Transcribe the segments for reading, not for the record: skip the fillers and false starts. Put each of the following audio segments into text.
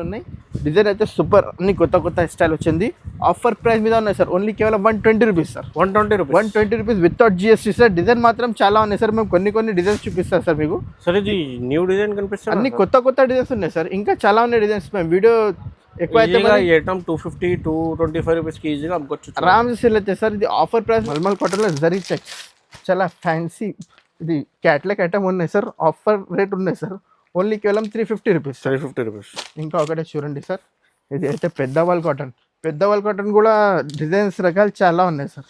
ఉన్నాయి. డిజైన్ అయితే సూపర్, అన్ని కొత్త స్టైల్ వచ్చింది. ఆఫర్ ప్రైస్ మీద ఉన్నాయి సార్. ఓన్లీ కేవలం 120 rupees sir. 120 rupees without GST sir. Design మాత్రం చాలా ఉన్నాయి సార్. మేము కొన్ని డిజైన్స్ చూపిస్తాం సార్ మీకు. సార్ ఇది న్యూ డిజైన్ కనిపిస్తుంది. అన్ని కొత్త డిజైన్స్ ఉన్నాయి సార్. ఇంకా చాలా ఉన్నాయి డిజైన్స్. మేము వీడియో ఎక్కువ అయితే ఐటమ్ 250 225 రూపీస్కి ఈజీగా అమ్ముకోవచ్చు. ఆరామ్స్ సేల్ అయితే సార్. ఇది ఆఫర్ ప్రైస్. మల్మల్ కాటన్లో జరీ చెక్స్ చాలా ఫ్యాన్సీ ఇది క్యాట్లాగ్ ఐటమ్ ఉన్నాయి సార్. ఆఫర్ రేట్ ఉన్నాయి సార్. ఓన్లీ కేవలం 350 రూపీస్. 350 రూపీస్. ఇంకా ఒకటే చూడండి సార్. ఇది అయితే పెద్దవాల్ కాటన్ కూడా డిజైన్స్ రకాలు చాలా ఉన్నాయి సార్.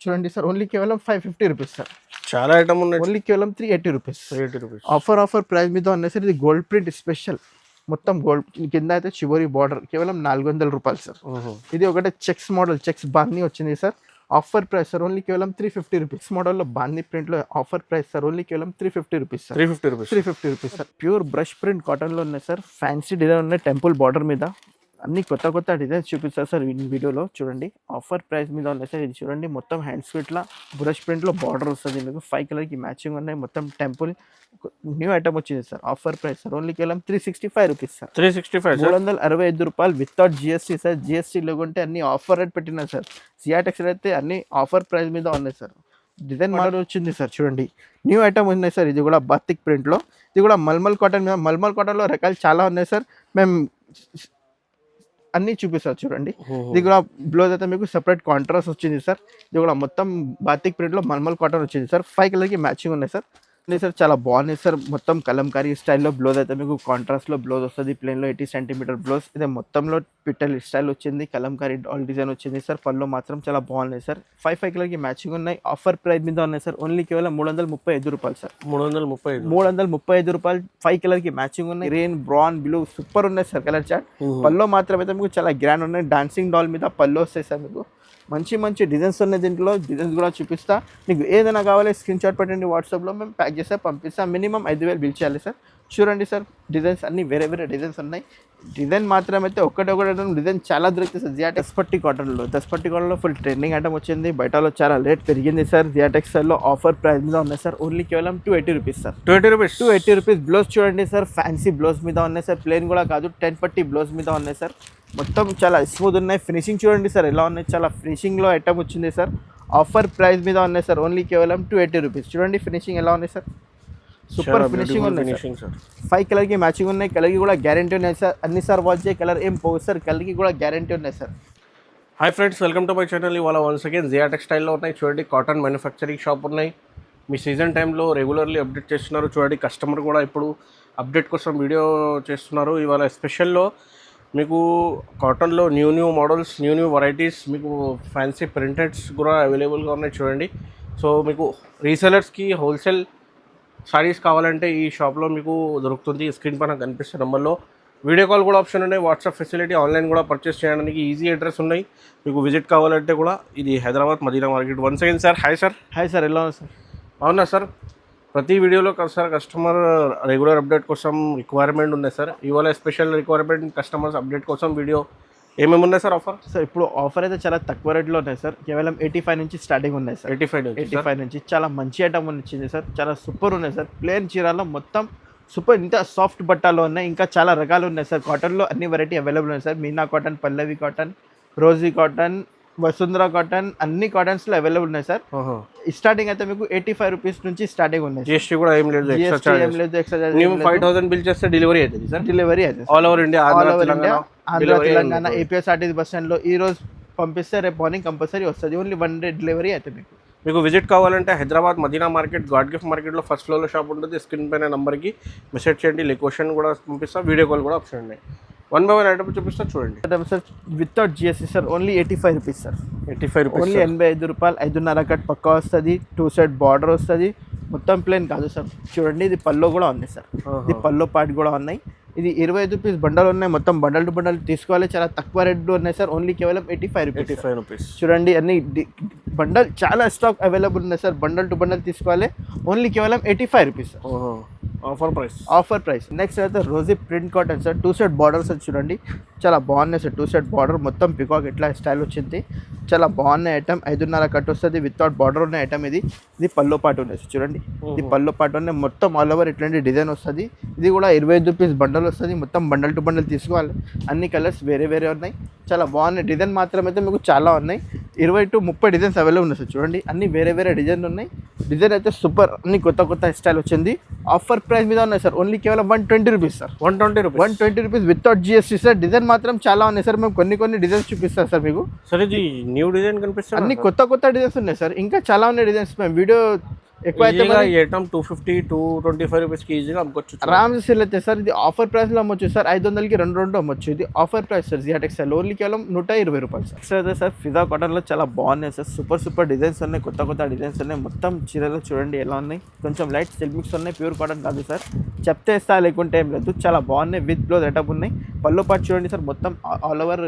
చూడండి సార్. ఓన్లీ కేవలం 550 రూపీస్ సార్. చాలా ఐటమ్ ఉన్నాయి. ఓన్లీ కేవలం 380 రూపీస్. ఆఫర్ ప్రైస్ మీద ఉన్నాయి సార్. ఇది గోల్డ్ ప్రింట్ స్పెషల్, మొత్తం గోల్డ్ కింద అయితే చివరి బార్డర్. కేవలం 400 రూపాయలు సార్. ఇది ఒకటే చెక్స్ మోడల్, చెక్స్ బాందీ వచ్చింది sir. Offer price sir. Only కేవలం 350 రూపీస్. మోడల్లో బాందీ ప్రింట్లో ఆఫర్ ప్రైస్ సార్. ఓన్లీ కేవలం 350 rupees sir. 350 rupees sir. Pure brush print కాటన్లో ఉన్నాయి సార్. ఫ్యాన్సీ డిజైన్ ఉన్నాయి టెంపుల్ బార్డర్ మీద. అన్ని కొత్త డిజైన్స్ చూపిస్తారు సార్ ఈ వీడియోలో. చూడండి ఆఫర్ ప్రైస్ మీద ఉన్నాయి సార్. ఇది చూడండి మొత్తం హ్యాండ్స్ ఫిట్లా బ్రష్ ప్రింట్లో బార్డర్ వస్తుంది మీకు. 5 కలర్కి మ్యాచింగ్ ఉన్నాయి. మొత్తం టెంపుల్ న్యూ ఐటమ్ వచ్చింది sir. Offer price sir. Only కేవలం 365 రూపీస్ సార్. 365 రూపాయలు వితౌట్ జిఎస్టీ సార్. జిఎస్టీ లేకుంటే అన్ని ఆఫర్ రేట్ పెట్టినా సార్. సిఆర్టెక్స్ అయితే అన్ని ఆఫర్ ప్రైస్ మీద ఉన్నాయి సార్. డిజైన్ మోడల్ వచ్చింది సార్. చూడండి న్యూ ఐటమ్ ఉన్నాయి సార్. ఇది కూడా బాతిక్ ప్రింట్లో. ఇది కూడా మల్మల్ కాటన్ మీద. మల్మల్ కాటన్లో రకాలు చాలా ఉన్నాయి సార్. మేము అన్నీ చూపిస్తారు చూడండి. ఇది కూడా బ్లౌజ్ అయితే మీకు సెపరేట్ కాంట్రాస్ట్ వచ్చింది సార్. ఇది కూడా మొత్తం బాతిక్ ప్రింట్లో మల్మల్ కాటన్ వచ్చింది సార్. 5 కలర్కి మ్యాచింగ్ ఉన్నాయి సార్. సార్ చాలా బాగున్నాయి సార్. మొత్తం కలంకారీ స్టైల్లో బ్లౌజ్ అయితే మీకు కాంట్రాస్ట్లో బ్లౌజ్ వస్తుంది. ప్లేన్లో 80 సెంటీమీటర్ బ్లౌజ్. ఇదే మొత్తంలో పిట్టల్ స్టైల్ వచ్చింది. కలంకారీ డాల్ డిజైన్ వచ్చింది సార్. పళ్ళు మాత్రం చాలా బాగున్నాయి సార్. 5 కలర్కి మ్యాచింగ్ ఉన్నాయి. ఆఫర్ ప్రైస్ మీద ఉన్నాయి సార్. ఓన్లీ కేవలం 335 రూపాయలు సార్. 335 రూపాయలు. 5 కలర్కి మ్యాచింగ్ ఉన్నాయి. గ్రీన్, బ్రౌన్, బ్లూ సూపర్ ఉన్నాయి సార్ కలర్ చార్ట్. పళ్ళు మాత్రం అయితే మీకు చాలా గ్రాండ్ ఉన్నాయి. డాన్సింగ్ డాల్ మీద పళ్ళు వస్తాయి సార్ మీకు. మంచి డిజైన్స్ ఉన్నాయి దీంట్లో. డిజైన్స్ కూడా చూపిస్తా. మీకు ఏదైనా కావాలి స్క్రీన్ షాట్ పెట్టండి వాట్సాప్లో. మేము ప్యాక్ చేస్తే పంపిస్తాం. మినిమం 5,000 బిల్ చేయాలి సార్. చూడండి సార్ డిజైన్స్ అన్ని వేరే డిజైన్స్ ఉన్నాయి. డిజైన్ మాత్రం అయితే ఒకటే డిజైన్ చాలా దొరుకుతుంది సార్. జియాటెక్స్ కాటన్లో ఫుల్ ట్రెండింగ్ ఐటమ్ వచ్చింది. బయటలో చాలా రేట్ పెరిగింది సార్. జియాటెక్స్ లో ఆఫర్ ప్రైస్ మీద ఉన్నాయి సార్. ఓన్లీ కేవలం 280 రూపీస్ సార్. 280 రూపీస్. బ్లౌజ్ చూడండి సార్. ఫ్యాన్సీ బ్లౌజ్ మీద ఉన్నాయి సార్. ప్లేన్ కూడా కాదు, 10 పట్టీ బ్లౌజ్ మీద ఉన్నాయి సార్. మొత్తం చాలా స్మూత్ ఉన్నాయి. ఫినిషింగ్ చూడండి సార్ ఎలా ఉన్నాయి. చాలా ఫినిషింగ్లో ఐటమ్ వచ్చింది సార్. ఆఫర్ ప్రైస్ మీద ఉన్నాయి సార్. ఓన్లీ కేవలం 280 రూపీస్. చూడండి ఫినిషింగ్ ఎలా ఉన్నాయి సార్. సూపర్ ఫినిషింగ్ ఉన్నాయి సార్. 5 కలర్కి మ్యాచింగ్ ఉన్నాయి. కలర్కి కూడా గ్యారంటీ ఉన్నాయి సార్. అన్ని సార్ వాచ్ చేయ కలర్ ఏం పోవు సార్. కలర్కి కూడా గ్యారంటీ ఉన్నాయి sir. Hi friends, welcome to my channel. ఇవాళ వన్స్ అగైన్ జియాటెక్స్ స్టైల్లో ఉన్నాయి. చూడండి కాటన్ మ్యానుఫ్యాక్చరింగ్ షాప్ ఉన్నాయి. మీ సీజన్ టైంలో రెగ్యులర్లీ అప్డేట్ చేస్తున్నారు. చూడండి కస్టమర్ కూడా ఇప్పుడు అప్డేట్ కోసం వీడియో చేస్తున్నారు. ఇవాళ స్పెషల్లో మీకు కాటన్లో న్యూ మోడల్స్, న్యూ వెరైటీస్, మీకు ఫ్యాన్సీ ప్రింటెడ్స్ కూడా అవైలబుల్గా ఉన్నాయి. చూడండి సో మీకు రీసెలర్స్కి హోల్సేల్ సారీస్ కావాలంటే ఈ షాప్లో మీకు దొరుకుతుంది. స్క్రీన్ పైన కనిపిస్తున్న నెంబర్లో వీడియో కాల్ కూడా ఆప్షన్ ఉన్నాయి. వాట్సాప్ ఫెసిలిటీ, ఆన్లైన్ కూడా పర్చేస్ చేయడానికి ఈజీ అడ్రస్ ఉన్నాయి. మీకు విజిట్ కావాలంటే కూడా ఇది Hyderabad Madina market. Once again sir hi sir. Hi sir, ఎలా ఉంది సార్? అవునా సార్, ప్రతి వీడియోలో సార్ కస్టమర్ రెగ్యులర్ అప్డేట్ కోసం రిక్వైర్మెంట్ ఉన్నాయి సార్. ఇవాళ స్పెషల్ రిక్వైర్మెంట్ కస్టమర్స్ అప్డేట్ కోసం వీడియో ఏమేమి ఉన్నాయి సార్ ఆఫర్? సార్ ఇప్పుడు ఆఫర్ అయితే చాలా తక్కువ రేట్లో ఉన్నాయి సార్. కేవలం 85 నుంచి స్టార్టింగ్ ఉన్నాయి సార్. 85 నుంచి చాలా మంచి ఐటమ్ వచ్చింది సార్. చాలా సూపర్ ఉన్నాయి సార్. ప్లేన్ చీరాలో మొత్తం సూపర్, ఇంత సాఫ్ట్ బట్టాలు ఉన్నాయి. ఇంకా చాలా రకాలు ఉన్నాయి సార్. కాటన్లో అన్ని వెరైటీ అవైలబుల్ ఉన్నాయి sir. Meena cotton, Pallavi cotton, Rosie cotton, Vasundhara cotton, అన్ని కాటన్స్లో అవైలబుల్ ఉన్నాయి సార్. స్టార్టింగ్ అయితే మీకు 85 రూపీస్ నుంచి స్టార్టింగ్ ఉన్నాయి. జిఎస్టీ కూడా ఏం లేదు, ఎక్స్ట్రా 5000 బిల్ చేస్తే డెలివరీ అవుతుంది సార్. డెలివరీ అవుతుంది all over India, Andhra, Telangana, APSRTC bus స్టాండ్లో ఈ రోజు పంపిస్తే రేపు మార్నింగ్ కంపల్సరీ వస్తుంది. ఓన్లీ 1 డే డెలివరీ అవుతుంది. మీకు విజిట్ కావాలంటే Hyderabad Madina market, god gift మార్కెట్లో ఫస్ట్ ఫ్లోర్లో షాప్ ఉంటుంది. స్క్రీన్ పైన నెంబర్కి మెసేజ్ చేయండి. లొకేషన్ కూడా పంపిస్తాం. వీడియో కాల్ కూడా ఆప్షన్ ఉన్నాయి. 1 by 1 ఐటమ్ చూపిస్తా చూడండి. Sir without GST sir. Only 85 rupees sir. 85 rupees. Only 85 రూపాయలు. 5.5 కట్ పక్కా వస్తుంది. 2 సైడ్ బార్డర్ వస్తుంది. మొత్తం ప్లేన్ కాదు సార్. చూడండి ఇది పల్లో కూడా ఉంది సార్. ఇది పల్లో పార్ట్ కూడా ఉన్నాయి. ఇది 25 రూపీస్ బండల్ ఉన్నాయి. మొత్తం బండల్ టు బండల్ తీసుకోవాలి. చాలా తక్కువ రేట్లో ఉన్నాయి సార్. ఓన్లీ కేవలం 85 రూపీస్. చూడండి అన్ని బండల్ చాలా స్టాక్ అవైలబుల్ ఉన్నాయి సార్. బండల్ టు బండల్ తీసుకోవాలి. ఓన్లీ కేవలం 85 rupees sir. Offer price. Next అయితే Rosie print cotton sir. 2 side borders చూడండి చాలా బాగున్నాయి సార్. 2 సైడ్ బార్డర్ మొత్తం పికాక్ ఇట్లా స్టైల్ వచ్చింది. చాలా బాగున్న ఐటమ్. 5.5 కట్ వస్తుంది వితౌట్ బార్డర్ ఉన్న ఐటమ్ ఇది. ఇది పల్లో పాటు ఉన్నాయి సార్ చూడండి. ఇది పల్లో పాటు ఉన్నాయి మొత్తం ఆల్ ఓవర్ ఇట్లాంటి డిజైన్ వస్తుంది. ఇది కూడా 25 రూపీస్ బండల్ వస్తుంది. మొత్తం బండల్ టు బండల్ తీసుకోవాలి. అన్ని కలర్స్ వేరే వేరే ఉన్నాయి. చాలా బాగున్నాయి. డిజైన్ మాత్రం అయితే మీకు చాలా ఉన్నాయి. 20 to 30 డిజైన్స్ అవైలబుల్ ఉన్నాయి సార్ చూడండి. అన్ని వేరే వేరే డిజైన్ ఉన్నాయి. డిజైన్ అయితే సూపర్, అన్ని కొత్త కొత్త స్టైల్ వచ్చింది. ఆఫర్ ప్రైస్ మీద ఉన్నాయి సార్. ఓన్లీ కేవలం 120 rupees sir. 120 rupees without GST sir. Design మాత్రం చాలా ఉన్నాయి సార్. మేము కొన్ని డిజైన్స్ చూపిస్తాం సార్ మీకు. సార్ ఇది న్యూ డిజైన్ కనిపిస్తుంది. అన్ని కొత్త డిజైన్స్ ఉన్నాయి సార్. ఇంకా చాలా ఉన్నాయి డిజైన్స్. మేము వీడియో ఎక్కువ అయితే ఐటమ్ 250 225 రూపీస్కి ఈజీగా అమ్ముకోవచ్చు. ఆరామ్స్ సేల్ అయితే సార్. ఇది ఆఫర్ ప్రైస్లో అమ్మొచ్చు సార్. 500కి రెండు అమ్మొచ్చు. ఇది offer price sir. Zia textile only కేవలం 120 రూపాయలు సార్. సార్ అయితే సార్ ఫిదా కాటన్లో చాలా బాగున్నాయి సార్. సూపర్ డిజైన్స్ ఉన్నాయి. కొత్త డిజైన్స్ ఉన్నాయి. మొత్తం చీరలు చూడండి ఎలా ఉన్నాయి. కొంచెం లైట్ సిల్క్ మిక్స్ ఉన్నాయి. ప్యూర్ కాటన్ కాదు సార్. చెప్తే ఇస్తా లేకుంటే ఏం లేదు. చాలా బాగున్నాయి. విత్ బ్లౌజ్ ఎటప్ ఉన్నాయి. పల్లో పాటు చూడండి సార్. మొత్తం ఆల్ ఓవర్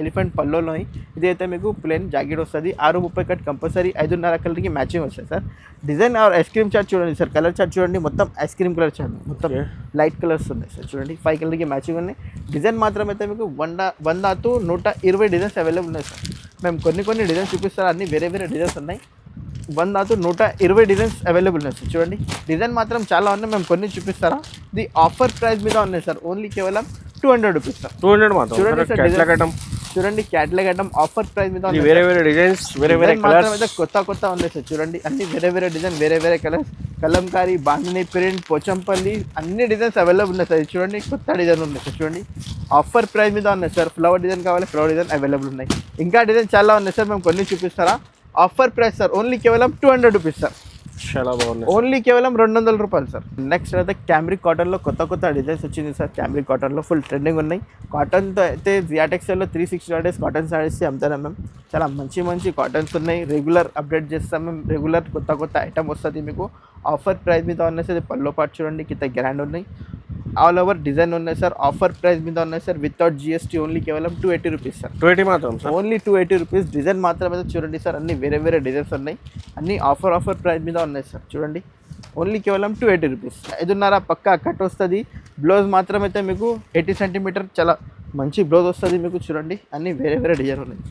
ఎలిఫెంట్ పల్లోలో. ఇది అయితే మీకు ప్లెయిన్ జాకెట్ వస్తుంది. 6.30 కట్ కంపల్సరీ. 5.5 కలర్కి మ్యాచింగ్ వస్తుంది sir. Design ice cream chart చూడండి సార్. కలర్ చార్ట్ చూడండి. మొత్తం ఐస్ క్రీమ్ కలర్ చార్ట్. మొత్తం లైట్ కలర్స్ ఉన్నాయి సార్ చూడండి. 5 కలర్కి మ్యాచింగ్ ఉన్నాయి. డిజైన్ మాత్రం అయితే మీకు 100 to 120 డిజైన్స్ అవైలబుల్ ఉన్నాయి సార్. మేము కొన్ని డిజైన్స్ చూపిస్తారు. అన్ని వేరే వేరే డిజైన్స్ ఉన్నాయి. 100 to 120 డిజైన్స్ అవైలబుల్ ఉన్నాయి సార్ చూడండి. డిజైన్ మాత్రం చాలా ఉన్నాయి. మేము కొన్ని చూపిస్తారా. ఇది ఆఫర్ ప్రైస్ మీద ఉన్నాయి సార్. ఓన్లీ కేవలం 200 రూపీస్ సార్. 200 మాత్రం చూడండి సార్. చూడండి క్యాటలాగ్ ఐటమ్ ఆఫర్ ప్రైస్ మీద వేరే వేరే డిజైన్స్ వేరే కలర్స్ అయితే కొత్త ఉన్నాయి సార్ చూడండి. అన్ని వేరే వేరే డిజైన్ వేరే వేరే కలర్స్. కలంకారీ, బాందిని ప్రింట్, పోచంపల్లి అన్ని డిజైన్స్ అవైలబుల్ ఉన్నాయి సార్. చూడండి కొత్త డిజైన్ ఉన్నాయి సార్ చూడండి. ఆఫర్ ప్రైస్ మీద ఉన్నాయి సార్. ఫ్లవర్ డిజైన్ కావాలి, ఫ్లవర్ డిజైన్ అవైలబుల్ ఉన్నాయి. ఇంకా డిజైన్ చాలా ఉన్నాయి సార్. మేము కొన్ని చూపిస్తారా. Offer price sir. ఓన్లీ కేవలం 200 రూపీస్ సార్. చాలా బాగుంది. ఓన్లీ కేవలం 200 రూపాయలు సార్. నెక్స్ట్ అయితే క్యామ్రిక్ కాటన్లో కొత్త డిజైన్స్ వచ్చింది సార్. క్యామ్రిక్ కాటన్లో ఫుల్ ట్రెండింగ్ ఉన్నాయి. కాటన్తో అయితే జియా టెక్స్టైల్లో 360 డేస్ కాటన్ సారీస్ అమ్ముతారా మేము. చాలా మంచి కాటన్స్ ఉన్నాయి. రెగ్యులర్ అప్డేట్ చేస్తాం మేము. రెగ్యులర్ కొత్త ఐటమ్ వస్తుంది మీకు. ఆఫర్ ప్రైస్ మీద ఉన్నాయి సార్. పల్లో పాటు చూడండి కింద గ్రాండ్ ఉన్నాయి. ఆల్ ఓవర్ డిజైన్ ఉన్నాయి సార్. ఆఫర్ ప్రైస్ మీద ఉన్నాయి సార్. వితౌట్ జిఎస్టీ ఓన్లీ కేవలం 280 రూపీస్ సార్. 280 మాత్రం సార్. Only 280 rupees. డిజైన్ మాత్రం అయితే చూడండి సార్. అన్ని వేరే వేరే డిజైన్స్ ఉన్నాయి. అన్ని ఆఫర్ ప్రైస్ మీద ఉన్నాయి సార్ చూడండి. ఓన్లీ కేవలం 280 రూపీస్. 5.5 పక్కా కట్ వస్తుంది. బ్లౌజ్ మాత్రం అయితే మీకు 80 సెంటీమీటర్ చాలా మంచి బ్లౌజ్ వస్తుంది మీకు చూడండి. అన్ని వేరే వేరే డిజైన్ ఉన్నాయి.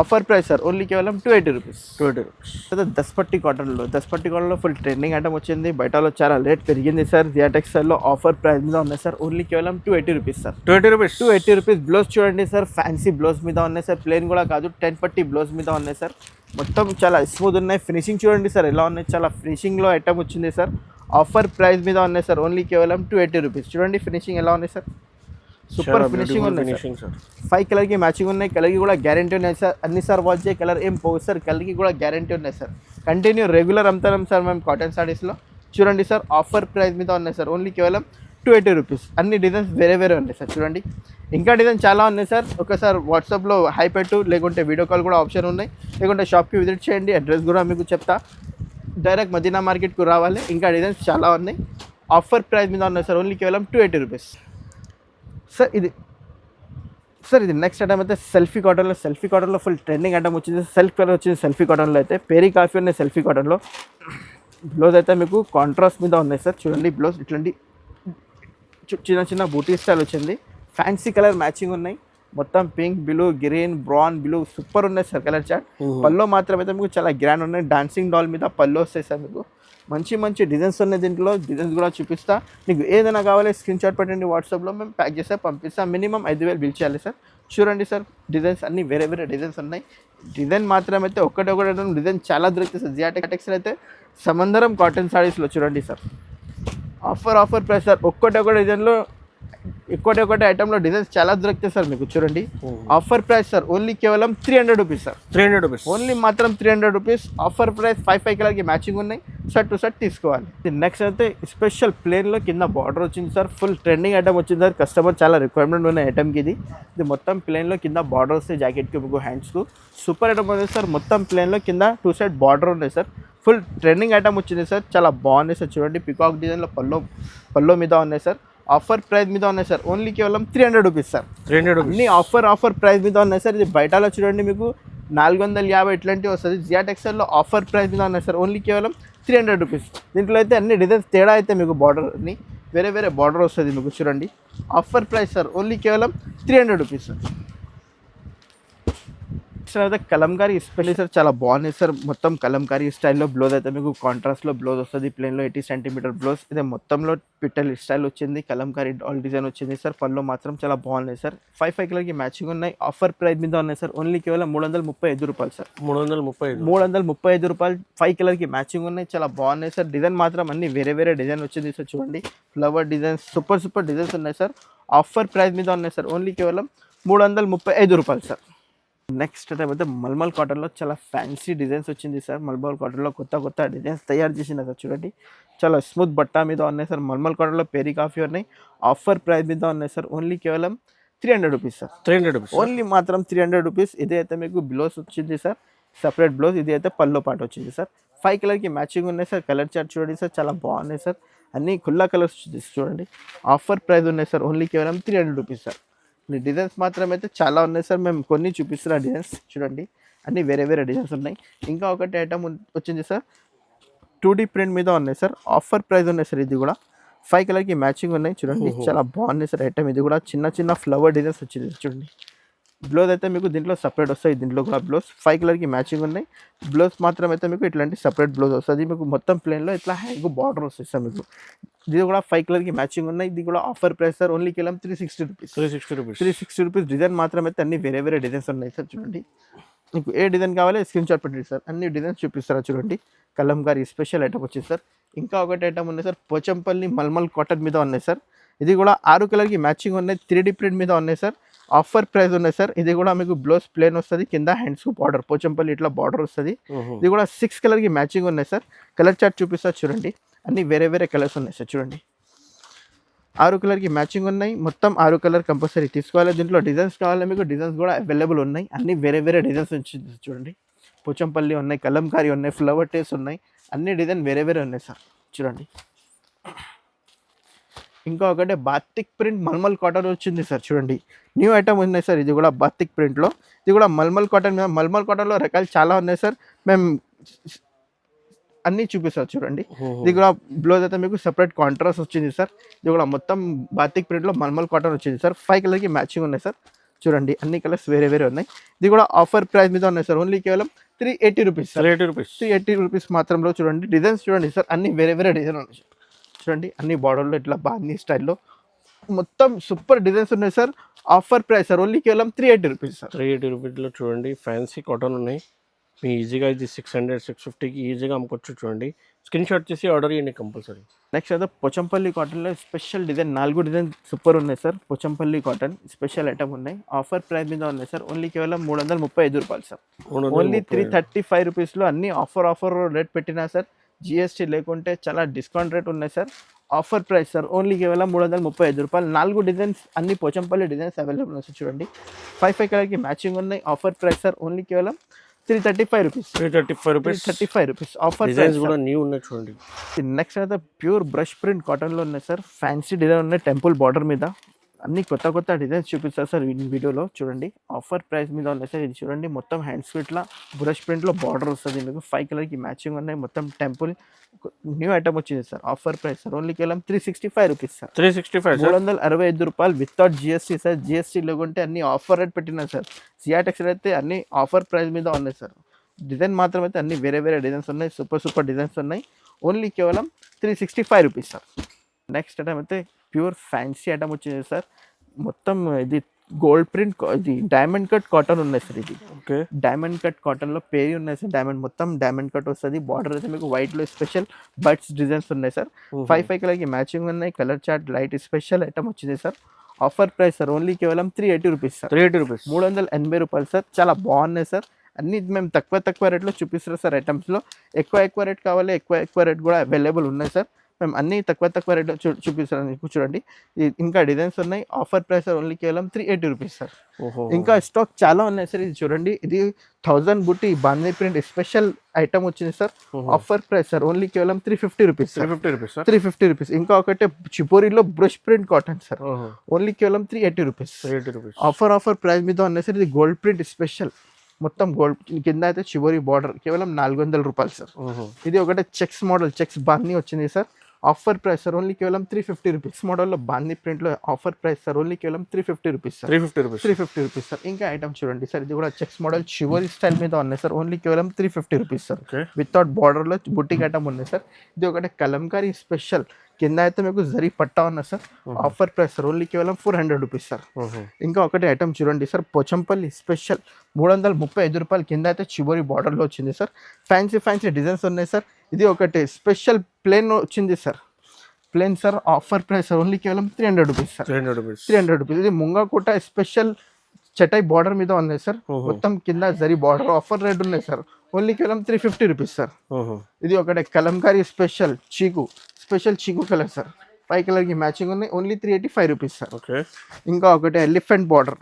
Offer price sir. ఓన్లీ కేవలం 280 రూపీస్. 280 రూపీస్. అయితే దస్పట్టి కాటన్లో ఫుల్ ట్రెండింగ్ ఐటమ్ వచ్చింది. బయటలో చాలా రేట్ పెరిగింది సార్. జియా టెక్స్టైల్లో ఆఫర్ ప్రైస్ మీద ఉన్నాయి సార్. ఓన్లీ కేవలం 280 రూపీస్ సార్. 280 రూపీస్. బ్లౌజ్ చూడండి సార్. ఫ్యాన్సీ బ్లౌజ్ మీద ఉన్నాయి సార్. ప్లెయిన్ కూడా కాదు. 10 పట్టి బ్లౌజ్ మీద ఉన్నాయి సార్. మొత్తం చాలా స్మూత్ ఉన్నాయి. ఫినిషింగ్ చూడండి సార్ ఎలా ఉన్నాయి. చాలా ఫినిషింగ్లో ఐటమ్ వచ్చింది సార్. ఆఫర్ ప్రైస్ మీద ఉన్నాయి సార్. ఓన్లీ కేవలం 280 రూపీస్. చూడండి ఫినిషింగ్ ఎలా ఉన్నాయి సార్. సూపర్ ఫినిషింగ్ ఉన్నాయి సార్. 5 కలర్కి మ్యాచింగ్ ఉన్నాయి. కలర్కి కూడా గ్యారంటీ ఉన్నాయి సార్. అన్ని సార్ వాచ్ చేయ కలర్ ఏం పోవు సార్. కలర్కి కూడా గ్యారంటీ ఉన్నాయి సార్. కంటిన్యూ రెగ్యులర్ అమ్ముతాం సార్ మేము కాటన్ సారీస్లో. చూడండి సార్ ఆఫర్ ప్రైస్ మీద ఉన్నాయి సార్. ఓన్లీ కేవలం 280 రూపీస్. అన్ని డిజైన్స్ వేరే వేరే ఉన్నాయి సార్ చూడండి. ఇంకా డిజైన్ చాలా ఉన్నాయి సార్. ఒకసారి వాట్సాప్లో హై పెట్టు, లేకుంటే వీడియో కాల్ కూడా ఆప్షన్ ఉన్నాయి. లేకుంటే షాప్కి విజిట్ చేయండి. అడ్రస్ కూడా మీకు చెప్తా. డైరెక్ట్ మదీనా మార్కెట్కు రావాలి. ఇంకా డిజైన్స్ చాలా ఉన్నాయి. ఆఫర్ ప్రైస్ మీద ఉన్నాయి సార్. ఓన్లీ కేవలం 280 రూపీస్ సార్. ఇది నెక్స్ట్ ఐటమ్ అయితే సెల్ఫీ కాటన్లో ఫుల్ ట్రెండింగ్ ఐటమ్ వచ్చింది. సెల్ఫ్ కలర్ వచ్చింది సెల్ఫీ కాటన్లో అయితే. పేరీ కాఫీ ఉన్నాయి సెల్ఫీ కాటన్లో. బ్లౌజ్ అయితే మీకు కాంట్రాస్ట్ మీద ఉన్నాయి సార్ చూడండి. బ్లౌజ్ ఇట్లాంటి చిన్న బూటీ స్టైల్ వచ్చింది. ఫ్యాన్సీ కలర్ మ్యాచింగ్ ఉన్నాయి. మొత్తం pink, blue, green, brown, blue super ఉన్నాయి సార్ కలర్ చార్ట్. పల్లో మాత్రం అయితే మీకు చాలా గ్రాండ్ ఉన్నాయి. డాన్సింగ్ డాల్ మీద పల్లో వస్తాయి సార్ మీకు. మంచి డిజైన్స్ ఉన్నాయి. దీంట్లో డిజైన్స్ కూడా చూపిస్తా. మీకు ఏదైనా కావాలి స్క్రీన్ షాట్ పెట్టండి. వాట్సాప్లో మేము ప్యాక్ చేస్తే పంపిస్తాం. మినిమం 5,000 బిల్ చేయాలి సార్. చూడండి సార్ డిజైన్స్ అన్ని వేరే వేరే డిజైన్స్ ఉన్నాయి. డిజైన్ మాత్రం అయితే ఒకటి డిజైన్ చాలా దొరుకుతాయి సార్. జియా టెక్స్టైల్ అయితే సమందరం కాటన్ సారీస్లో చూడండి సార్. Offer price sir. ఒక్కటి డిజైన్లో ఒకటి ఐటెంలో డిజైన్స్ చాలా దొరుకుతాయి సార్ మీకు చూడండి. Offer price sir. ఓన్లీ కేవలం 300 రూపీస్ సార్. 300 రూపీస్. ఓన్లీ మాత్రం 300 రూపీస్. ఆఫర్ ప్రైస్ 5 కలర్కి మ్యాచింగ్ ఉన్నాయి. షర్ట్ టు షర్ట్ తీసుకోవాలి. నెక్స్ట్ అయితే స్పెషల్ ప్లేన్లో కింద బార్డర్ వచ్చింది సార్. ఫుల్ ట్రెండింగ్ ఐటమ్ వచ్చింది సార్. కస్టమర్ చాలా రిక్వైర్మెంట్ ఉన్న ఐటమ్కి ఇది మొత్తం ప్లేన్లో కింద బార్డర్ వస్తాయి. జాకెట్కి మీకు హ్యాండ్స్కు సూపర్ ఐటమ్ ఉంది సార్. మొత్తం ప్లేన్లో కింద 2 సైడ్ బార్డర్ ఉన్నాయి సార్. ఫుల్ ట్రెండింగ్ ఐటమ్ వచ్చింది సార్. చాలా బాగున్నాయి సార్ చూడండి. పికాక్ డిజైన్లో పల్లో మీద ఉన్నాయి సార్. ఆఫర్ ప్రైస్ మీద ఉన్నాయి సార్. ఓన్లీ కేవలం 300 రూపీస్ సార్. 300 రూపీస్. అన్ని ఆఫర్ ప్రైస్ మీద ఉన్నాయి సార్. ఇది బయటలో చూడండి మీకు 450 ఇట్లాంటివి వస్తుంది. జియా టెక్స్టైల్లో ఆఫర్ ప్రైస్ మీద ఉన్నాయి సార్. ఓన్లీ కేవలం 300 రూపీస్. దీంట్లో అయితే అన్ని డిజైన్స్ తేడా అయితే మీకు బార్డర్ అన్ని వేరే వేరే బార్డర్ వస్తుంది మీకు చూడండి. ఆఫర్ ప్రైస్ సార్ ఓన్లీ కేవలం 300 రూపీస్ సార్. సార్ అయితే కలంకారీ స్పెషల్ సార్ చాలా బాగున్నాయి సార్. మొత్తం కలంకారీ స్టైల్లో బ్లౌజ్ అయితే మీకు కాంట్రాస్ట్లో బ్లౌజ్ వస్తుంది. ప్లేన్లో 80 సెంటీమీటర్ బ్లౌజ్. ఇదే మొత్తంలో పిట్టల్ స్టైల్ వచ్చింది. కలంకారీ డాల్ డిజైన్ వచ్చింది సార్. పళ్ళు మాత్రం చాలా బాగున్నాయి సార్. 5 కలర్కి మ్యాచింగ్ ఉన్నాయి. ఆఫర్ ప్రైస్ మీద ఉన్నాయి సార్. ఓన్లీ కేవలం 335 రూపాయలు సార్. 335 రూపాయలు. 5 కలర్కి మ్యాచింగ్ ఉన్నాయి. చాలా బాగున్నాయి సార్. డిజైన్ మాత్రం అన్ని వేరే వేరే డిజైన్ వచ్చింది సార్. చూడండి ఫ్లవర్ డిజైన్స్, సూపర్ డిజైన్స్ ఉన్నాయి సార్. ఆఫర్ ప్రైస్ మీద ఉన్నాయి సార్. ఓన్లీ కేవలం 335 రూపాయలు సార్. నెక్స్ట్ టైం అయితే మల్మల్ కాటన్లో చాలా ఫ్యాన్సీ డిజైన్స్ వచ్చింది సార్. మల్మల్ కాటన్లో కొత్త డిజైన్స్ తయారు చేసిన సార్. చూడండి చాలా స్మూత్ బట్టా మీద ఉన్నాయి సార్. మల్మల్ కాటన్లో పేరీ కాఫీ ఉన్నాయి. ఆఫర్ ప్రైస్ మీద ఉన్నాయి సార్. ఓన్లీ కేవలం 300 రూపీస్ సార్. 300 రూపీస్ ఓన్లీ మాత్రం 300 రూపీస్. ఇదే అయితే మీకు బ్లౌజ్ వచ్చింది సార్, సపరేట్ బ్లౌజ్. ఇది అయితే పల్లో పాటు వచ్చింది సార్. 5 కలర్కి మ్యాచింగ్ ఉన్నాయి సార్. కలర్ చార్ట్ చూడండి సార్, చాలా బాగున్నాయి సార్. అన్ని ఖుల్లా కలర్స్ చూడండి. ఆఫర్ ప్రైస్ ఉన్నాయి సార్. ఓన్లీ కేవలం 300 రూపీస్ సార్. డిజైన్స్ మాత్రం అయితే చాలా ఉన్నాయి సార్. మేము కొన్ని చూపిస్తున్న డిజైన్స్ చూడండి, అన్ని వేరే వేరే డిజైన్స్ ఉన్నాయి. ఇంకా ఒకటి ఐటమ్ వచ్చింది సార్, 2D ప్రింట్ మీద ఉన్నాయి సార్. ఆఫర్ ప్రైస్ ఉన్నాయి సార్. ఇది కూడా 5 కలర్కి మ్యాచింగ్ ఉన్నాయి. చూడండి చాలా బాగున్నాయి సార్ ఐటమ్. ఇది కూడా చిన్న ఫ్లవర్ డిజైన్స్ వచ్చింది చూడండి. బ్లౌజ్ అయితే మీకు దీంట్లో సపరేట్ వస్తాయి. దీంట్లో కూడా బ్లౌజ్ 5 కలర్కి మ్యాచింగ్ ఉన్నాయి. బ్లౌజ్ మాత్రం అయితే మీకు ఇట్లాంటి సపరేట్ బ్లౌజ్ వస్తుంది. మీకు మొత్తం ప్లేన్లో ఇట్లా హ్యాంగ్ బార్డర్ వస్తుంది సార్. మీకు ఇది కూడా 5 కలర్కి మ్యాచింగ్ ఉన్నాయి. ఇది కూడా ఆఫర్ ప్రైస్ సార్. ఓన్లీ కేవలం 360 రూపీస్. 360 రూపీస్. డిజైన్ మాత్రం అయితే అన్ని వేరే వేరే డిజైన్స్ ఉన్నాయి సార్. చూడండి మీకు ఏ డిజైన్ కావాలి స్క్రీన్ షాట్ పెట్టండి సార్. అన్ని డిజైన్స్ చూపిస్తారా చూడండి. కలంకారీ స్పెషల్ ఐటమ్ వచ్చింది సార్. ఇంకా ఒకటి ఐటమ్ ఉన్నాయి సార్, పోచంపల్లి మల్మల్ కాటన్ మీద ఉన్నాయి సార్. ఇది కూడా 6 కలర్కి మ్యాచింగ్ ఉన్నాయి. 3D ప్రింట్ మీద ఉన్నాయి సార్. ఆఫర్ ప్రైస్ ఉన్నాయి సార్. ఇది కూడా మీకు బ్లౌజ్ ప్లేన్ వస్తుంది, కింద హ్యాండ్స్ బార్డర్, పోచంపల్లి ఇట్లా బార్డర్ వస్తుంది. ఇది కూడా 6 కలర్కి మ్యాచింగ్ ఉన్నాయి సార్. కలర్ చార్ట్ చూపిస్తారు చూడండి. అన్ని వేరే వేరే కలర్స్ ఉన్నాయి సార్. చూడండి 6 కలర్కి మ్యాచింగ్ ఉన్నాయి. మొత్తం 6 కలర్ కంపల్సరీ తీసుకోవాలి. దీంట్లో డిజైన్స్ కావాలి మీకు, డిజైన్స్ కూడా అవైలబుల్ ఉన్నాయి. అన్ని వేరే వేరే డిజైన్స్ వచ్చింది చూడండి. పోచంపల్లి ఉన్నాయి, కలంకారీ ఉన్నాయి, ఫ్లవర్ టేస్ ఉన్నాయి. అన్ని డిజైన్ వేరే వేరే ఉన్నాయి సార్. చూడండి ఇంకా ఒకటే బాతిక్ ప్రింట్ మల్మల్ కాటన్ వచ్చింది సార్. చూడండి న్యూ ఐటమ్ ఉన్నాయి సార్. ఇది కూడా బాతిక్ ప్రింట్లో. ఇది కూడా మల్మల్ కాటన్ మీద. మల్మల్ కాటన్లో రకాలు చాలా ఉన్నాయి సార్. మేము అన్నీ చూపిస్తారు చూడండి. ఇది కూడా బ్లౌజ్ అయితే మీకు సపరేట్ కాంట్రాస్ట్ వచ్చింది సార్. ఇది కూడా మొత్తం బాతిక్ ప్రింట్లో మల్మల్ కాటన్ వచ్చింది సార్. 5 కలర్కి మ్యాచింగ్ ఉన్నాయి సార్. చూడండి అన్ని కలర్స్ వేరే వేరే ఉన్నాయి. ఇది కూడా ఆఫర్ ప్రైస్ మీద ఉన్నాయి సార్. ఓన్లీ కేవలం 380 రూపీస్. 380 రూపీస్ మాత్రంలో. చూడండి డిజైన్స్ చూడండి సార్, అన్ని వేరే వేరే డిజైన్ ఉన్నాయి సార్. చూడండి అన్ని బార్డర్లో ఇట్లా బాగుంది స్టైల్లో మొత్తం సూపర్ డిజైన్స్ ఉన్నాయి sir. Offer price sir. Only కేవలం 380 రూపీస్ సార్. 380 రూపీస్లో చూడండి ఫ్యాన్సీ కాటన్ ఉన్నాయి. మీ ఈజీగా ఇది 600-650కి ఈజీగా అమ్ముకోవచ్చు. చూడండి స్క్రీన్ షాట్ చేసి ఆర్డర్ చేయండి కంపల్సరీ. నెక్స్ట్ అయితే పోచంపల్లి కాటన్లో స్పెషల్ డిజైన్ 4 డిజైన్ సూపర్ ఉన్నాయి sir. Pochampally cotton special item ఉన్నాయి. ఆఫర్ ప్రైస్ మీద ఉన్నాయి సార్. ఓన్లీ కేవలం 335 రూపాయలు సార్. ఓన్లీ 335 రూపీస్లో అన్ని ఆఫర్ రేట్ పెట్టినా సార్. జిఎస్టీ లేకుంటే చాలా డిస్కౌంట్ రేట్ ఉన్నాయి sir. Offer price sir. Only కేవలం 335 రూపాయలు. 4 డిజైన్స్ అన్ని పోచంపల్లి డిజైన్స్ అవైలబుల్ ఉన్నాయి సార్. చూడండి 5 కలర్కి మ్యాచింగ్ ఉన్నాయి. Offer price sir. ఓన్లీ కేవలం 335 రూపీస్. 335 రూపీస్. ఆఫర్ డిజైన్స్ కూడా న్యూ ఉన్నాయి చూడండి. నెక్స్ట్ అయితే ప్యూర్ బ్రష్ ప్రింట్ కాటన్లో ఉన్నాయి సార్. ఫ్యాన్సీ డిజైన్ ఉన్నాయి టెంపుల్ బార్డర్ మీద. అన్ని కొత్త డిజైన్స్ చూపిస్తారు సార్ ఈ వీడియోలో. చూడండి ఆఫర్ ప్రైస్ మీద ఉన్నాయి సార్. ఇది చూడండి మొత్తం హ్యాండ్స్ ఇట్లా బ్రష్ ప్రింట్లో బార్డర్ వస్తుంది మీకు. 5 కలర్కి మ్యాచింగ్ ఉన్నాయి. మొత్తం టెంపుల్ న్యూ ఐటమ్ వచ్చింది sir. Offer price sir. Only కేవలం 365 రూపీస్ సార్. 365 రూపాయలు వితౌట్ జిఎస్టీ సార్. జిఎస్టీ లేకుంటే అన్ని ఆఫర్ రేట్ పెట్టినా సార్. సిఆర్ టెక్స్ అయితే అన్ని ఆఫర్ ప్రైస్ మీద ఉన్నాయి సార్. డిజైన్ మాత్రం అయితే అన్ని వేరే వేరే డిజైన్స్ ఉన్నాయి. సూపర్ డిజైన్స్ ఉన్నాయి. ఓన్లీ కేవలం 365 రూపీస్ సార్. నెక్స్ట్ ఐటమ్ అయితే ప్యూర్ ఫ్యాన్సీ ఐటమ్ వచ్చింది సార్. మొత్తం ఇది గోల్డ్ ప్రింట్, ఇది డైమండ్ కట్ కాటన్ ఉన్నాయి సార్. ఇది ఓకే డైమండ్ కట్ కాటన్లో పేరు ఉన్నాయి సార్. మొత్తం డైమండ్ కట్ వస్తుంది. బార్డర్ అయితే మీకు వైట్లో స్పెషల్ బర్డ్స్ డిజైన్స్ ఉన్నాయి సార్. 5 కలర్కి మ్యాచింగ్ ఉన్నాయి. Colour chart light special item వచ్చింది sir. Offer price sir. Only కేవలం 380 రూపీస్ సార్. 380 రూపాయలు సార్. చాలా బాగున్నాయి సార్. అన్ని మేము తక్కువ రేట్లో చూపిస్తారు సార్. ఐటమ్స్లో ఎక్కువ రేట్ కావాలి, ఎక్కువ రేట్ కూడా అవైలబుల్ ఉన్నాయి సార్. మేము అన్ని తక్కువ రేట్ చూపిస్తాను చూడండి. ఇంకా డిజైన్స్ ఉన్నాయి. Offer price sir. ఓన్లీ కేవలం 380 రూపీస్ సార్. ఇంకా స్టాక్ చాలా ఉన్నాయి సార్. ఇది చూడండి, ఇది 1000 బుట్టి బాందీ ప్రింట్ స్పెషల్ ఐటమ్ వచ్చింది sir. Offer price sir. Only కేవలం 350 రూపీస్. 350 రూపీస్. ఇంకా ఒకటి చిపోరిలో brush print cotton sir. Only కేవలం 380 రూపీస్. ఆఫర్ ప్రైస్ మీద ఉన్నాయి సార్. ఇది గోల్డ్ ప్రింట్ స్పెషల్ మొత్తం గోల్డ్, కింద అయితే చివరి బార్డర్, కేవలం 400 రూపాయలు సార్. ఇది ఒకటే చెక్స్ మోడల్, చెక్స్ బాందీ వచ్చింది sir. Offer price sir only కేవలం 350 రూపీస్ మోడల్లో బాందీ ప్రింట్లో ఆఫర్ ప్రైస్ సార్ ఓన్లీ కేవలం 350 rupees sir 350 rupees 350 rupees sir ఇంకా ఐటమ్ చూడండి సార్ ఇది కూడా చెక్స్ మోడల్ చివరి స్టైల్ మీద ఉన్నాయి సార్ ఓన్లీ కేవలం 350 రూపీస్ సార్ ఓకే వితౌట్ బార్డర్లో బుట్టిక్ ఐటమ్ ఉన్నాయి సార్ ఇది ఒకటి కలంకారీ స్పెషల్ కింద అయితే మీకు జరీ పట్టా ఉన్నా sir offer price sir only కేవలం 400 రూపీస్ సార్ ఇంకా ఒకటి ఐటమ్ చూడండి సార్ పోచంపల్లి స్పెషల్ 335 రూపాయలు కింద అయితే చివరి బార్డర్లో వచ్చింది సార్ ఫ్యాన్సీ డిజైన్స్ ఉన్నాయి సార్ ఇది ఒకటి స్పెషల్ ప్లేన్ వచ్చింది sir plain sir offer price sir only కేవలం 300 రూపీస్ సార్ 300 రూపీస్ ఇది ముంగా కోట స్పెషల్ చటాయి బార్డర్ మీద ఉన్నాయి సార్ మొత్తం కింద జరీ బార్డర్ ఆఫర్ రేట్ ఉన్నాయి సార్ ఓన్లీ కేవలం 350 రూపీస్ సార్ ఇది ఒకటి కలంకారీ స్పెషల్ చీకు కలర్ సార్ 5 కలర్ కి మ్యాచింగ్ ఉన్నాయి ఓన్లీ 385 రూపీస్ సార్ ఓకే ఇంకా ఒకటి ఎలిఫెంట్ బార్డర్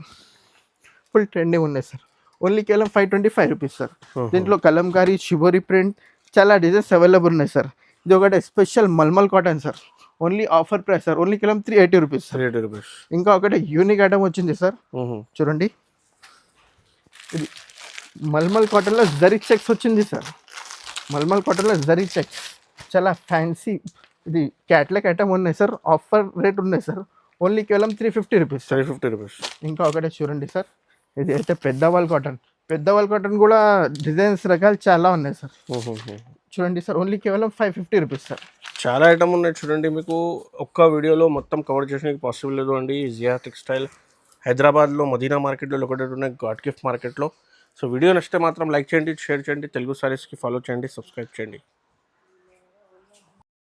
ఫుల్ ట్రెండింగ్ ఉన్నాయి సార్ ఓన్లీ కేవలం 525 రూపీస్ సార్ దీంట్లో కలంకారీ చివరి ప్రింట్ చాలా డిజైన్స్ అవైలబుల్ ఉన్నాయి సార్ ఇది ఒకటి special mulmul cotton sir only offer price sir only కేవలం 380 రూపీస్ సార్ 380 రూపీస్ ఇంకా ఒకటి యూనిక్ ఐటమ్ వచ్చింది సార్ చూడండి ఇది మల్మల్ కాటన్లో జరీ చెక్స్ వచ్చింది సార్ మల్మల్ కాటన్లో జరీ చెక్స్ చాలా ఫ్యాన్సీ ఇది క్యాట్లాగ్ ఐటమ్ ఉన్నాయి సార్ ఆఫర్ రేట్ ఉన్నాయి సార్ ఓన్లీ కేవలం 350 రూపీస్ 350 రూపీస్ ఇంకా ఒకటే చూడండి సార్ ఇది అయితే పెద్దవాల్ కాటన్ కూడా డిజైన్స్ రకాలు చాలా ఉన్నాయి సార్ చూడండి సార్ ఓన్లీ కేవలం 550 రూపీస్ సార్ చాలా ఐటమ్ ఉన్నాయి చూడండి మీకు ఒక్క వీడియోలో మొత్తం కవర్ చేయడానికి పాసిబుల్ లేదు అండి జియా టెక్స్టైల్ హైదరాబాద్లో మదీనా మార్కెట్లో ఒకటి ఉన్నాయి గాడ్ గిఫ్ట్ మార్కెట్లో సో వీడియో నచ్చితే మాత్రం లైక్ చేయండి షేర్ చేయండి తెలుగు సారీస్కి ఫాలో చేయండి సబ్స్క్రైబ్ చేయండి